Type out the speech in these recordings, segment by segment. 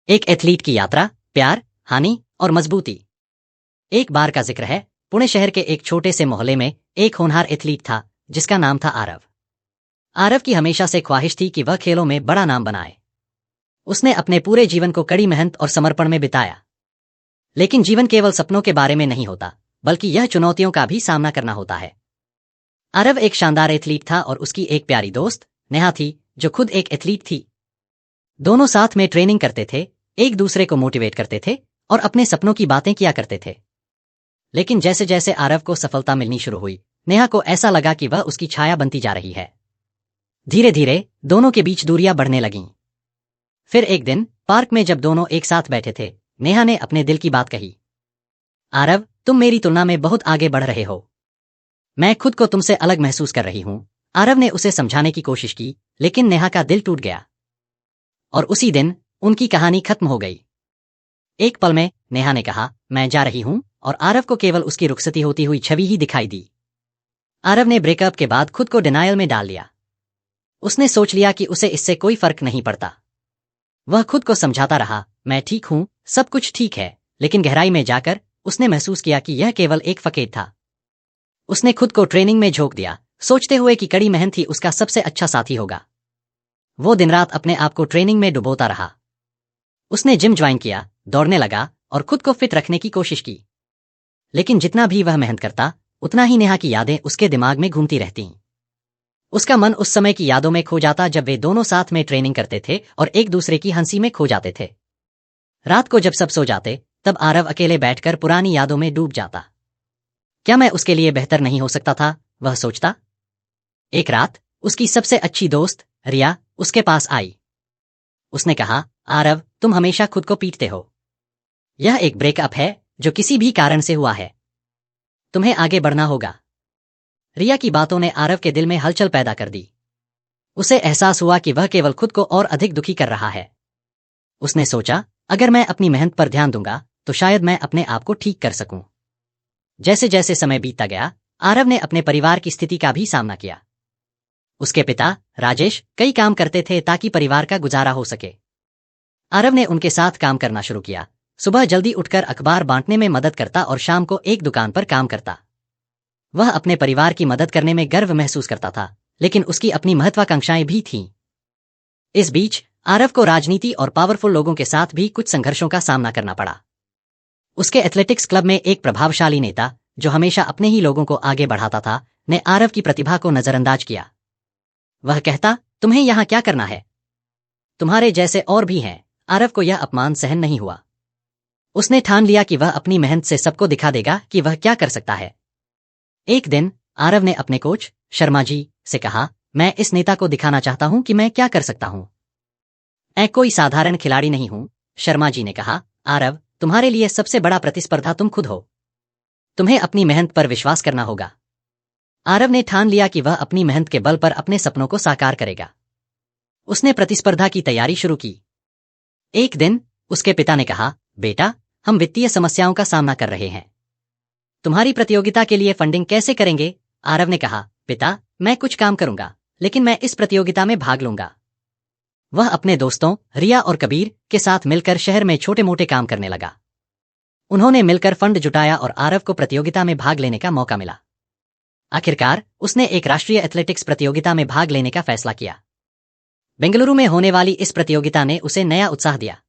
एक एथलीट की यात्रा, प्यार, हानि और मजबूती। एक बार का जिक्र है, पुणे शहर के एक छोटे से मोहल्ले में एक होनहार एथलीट था जिसका नाम था आरव। आरव की हमेशा से ख्वाहिश थी कि वह खेलों में बड़ा नाम बनाए। उसने अपने पूरे जीवन को कड़ी मेहनत और समर्पण में बिताया। लेकिन जीवन केवल सपनों के बारे में नहीं होता, बल्कि यह चुनौतियों का भी सामना करना होता है। आरव एक शानदार एथलीट था और उसकी एक प्यारी दोस्त नेहा थी, जो खुद एक एथलीट थी। दोनों साथ में ट्रेनिंग करते थे, एक दूसरे को मोटिवेट करते थे और अपने सपनों की बातें किया करते थे। लेकिन जैसे जैसे आरव को सफलता मिलनी शुरू हुई, नेहा को ऐसा लगा कि वह उसकी छाया बनती जा रही है। धीरे धीरे दोनों के बीच दूरियां बढ़ने लगीं। फिर एक दिन पार्क में जब दोनों एक साथ बैठे थे, नेहा ने अपने दिल की बात कही। आरव, तुम मेरी तुलना में बहुत आगे बढ़ रहे हो। मैं खुद को तुमसे अलग महसूस कर रही हूं। आरव ने उसे समझाने की कोशिश की, लेकिन नेहा का दिल टूट गया। और उसी दिन उनकी कहानी खत्म हो गई। एक पल में नेहा ने कहा, मैं जा रही हूं, और आरव को केवल उसकी रुखसती होती हुई छवि ही दिखाई दी। आरव ने ब्रेकअप के बाद खुद को डिनायल में डाल लिया। उसने सोच लिया कि उसे इससे कोई फर्क नहीं पड़ता। वह खुद को समझाता रहा, मैं ठीक हूं, सब कुछ ठीक है। लेकिन गहराई में जाकर उसने महसूस किया कि यह केवल एक फकेट था। उसने खुद को ट्रेनिंग में झोंक दिया, सोचते हुए कि कड़ी मेहनत ही उसका सबसे अच्छा साथी होगा। वो दिन रात अपने आप को ट्रेनिंग में डुबोता रहा। उसने जिम ज्वाइन किया, दौड़ने लगा और खुद को फिट रखने की कोशिश की। लेकिन जितना भी वह मेहनत करता, उतना ही नेहा की यादें उसके दिमाग में घूमती रहतीं। उसका मन उस समय की यादों में खो जाता जब वे दोनों साथ में ट्रेनिंग करते थे और एक दूसरे की हंसी में खो जाते थे। रात को जब सब सो जाते, तब आरव अकेले बैठकर पुरानी यादों में डूब जाता। क्या मैं उसके लिए बेहतर नहीं हो सकता था, वह सोचता। एक रात उसकी सबसे अच्छी दोस्त रिया उसके पास आई। उसने कहा, आरव, तुम हमेशा खुद को पीटते हो। यह एक ब्रेकअप है जो किसी भी कारण से हुआ है। तुम्हें आगे बढ़ना होगा। रिया की बातों ने आरव के दिल में हलचल पैदा कर दी। उसे एहसास हुआ कि वह केवल खुद को और अधिक दुखी कर रहा है। उसने सोचा, अगर मैं अपनी मेहनत पर ध्यान दूंगा तो शायद मैं अपने आप को ठीक कर सकूं। जैसे जैसे समय बीतता गया, आरव ने अपने परिवार की स्थिति का भी सामना किया। उसके पिता राजेश कई काम करते थे ताकि परिवार का गुजारा हो सके। आरव ने उनके साथ काम करना शुरू किया। सुबह जल्दी उठकर अखबार बांटने में मदद करता और शाम को एक दुकान पर काम करता। वह अपने परिवार की मदद करने में गर्व महसूस करता था, लेकिन उसकी अपनी महत्वाकांक्षाएं भी थीं। इस बीच आरव को राजनीति और पावरफुल लोगों के साथ भी कुछ संघर्षों का सामना करना पड़ा। उसके एथलेटिक्स क्लब में एक प्रभावशाली नेता, जो हमेशा अपने ही लोगों को आगे बढ़ाता था, ने आरव की प्रतिभा को नजरअंदाज किया। वह कहता, तुम्हें यहां क्या करना है? तुम्हारे जैसे और भी हैं। आरव को यह अपमान सहन नहीं हुआ। उसने ठान लिया कि वह अपनी मेहनत से सबको दिखा देगा कि वह क्या कर सकता है। एक दिन आरव ने अपने कोच शर्मा जी से कहा, मैं इस नेता को दिखाना चाहता हूं कि मैं क्या कर सकता हूं। मैं कोई साधारण खिलाड़ी नहीं हूं। शर्मा जी ने कहा, आरव, तुम्हारे लिए सबसे बड़ा प्रतिस्पर्धा तुम खुद हो। तुम्हें अपनी मेहनत पर विश्वास करना होगा। आरव ने ठान लिया कि वह अपनी मेहनत के बल पर अपने सपनों को साकार करेगा। उसने प्रतिस्पर्धा की तैयारी शुरू की। एक दिन उसके पिता ने कहा, बेटा, हम वित्तीय समस्याओं का सामना कर रहे हैं। तुम्हारी प्रतियोगिता के लिए फंडिंग कैसे करेंगे? आरव ने कहा, पिता, मैं कुछ काम करूंगा, लेकिन मैं इस प्रतियोगिता में भाग लूंगा। वह अपने दोस्तों रिया और कबीर के साथ मिलकर शहर में छोटे मोटे काम करने लगा। उन्होंने मिलकर फंड जुटाया और आरव को प्रतियोगिता में भाग लेने का मौका मिला। आखिरकार उसने एक राष्ट्रीय एथलेटिक्स प्रतियोगिता में भाग लेने का फैसला किया। बेंगलुरु में होने वाली इस प्रतियोगिता ने उसे नया उत्साह दिया।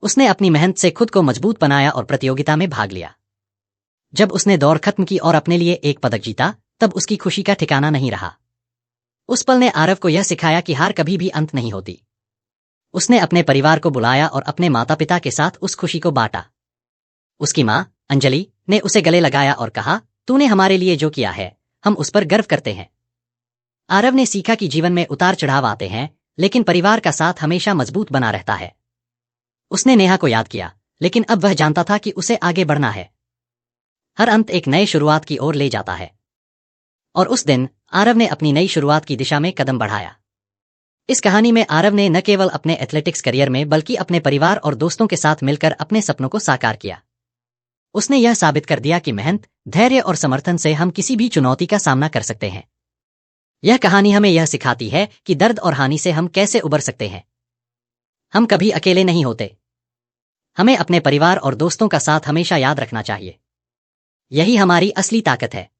उसने अपनी मेहनत से खुद को मजबूत बनाया और प्रतियोगिता में भाग लिया। जब उसने दौड़ खत्म की और अपने लिए एक पदक जीता, तब उसकी खुशी का ठिकाना नहीं रहा। उस पल ने आरव को यह सिखाया कि हार कभी भी अंत नहीं होती। उसने अपने परिवार को बुलाया और अपने माता पिता के साथ उस खुशी को बांटा। उसकी मां अंजलि ने उसे गले लगाया और कहा, तूने हमारे लिए जो किया है, हम उस पर गर्व करते हैं। आरव ने सीखा कि जीवन में उतार चढ़ाव आते हैं, लेकिन परिवार का साथ हमेशा मजबूत बना रहता है। उसने नेहा को याद किया, लेकिन अब वह जानता था कि उसे आगे बढ़ना है। हर अंत एक नए शुरुआत की ओर ले जाता है। और उस दिन आरव ने अपनी नई शुरुआत की दिशा में कदम बढ़ाया। इस कहानी में आरव ने न केवल अपने एथलेटिक्स करियर में बल्कि अपने परिवार और दोस्तों के साथ मिलकर अपने सपनों को साकार किया। उसने यह साबित कर दिया कि मेहनत, धैर्य और समर्थन से हम किसी भी चुनौती का सामना कर सकते हैं। यह कहानी हमें यह सिखाती है कि दर्द और हानि से हम कैसे उबर सकते हैं। हम कभी अकेले नहीं होते। हमें अपने परिवार और दोस्तों का साथ हमेशा याद रखना चाहिए। यही हमारी असली ताकत है।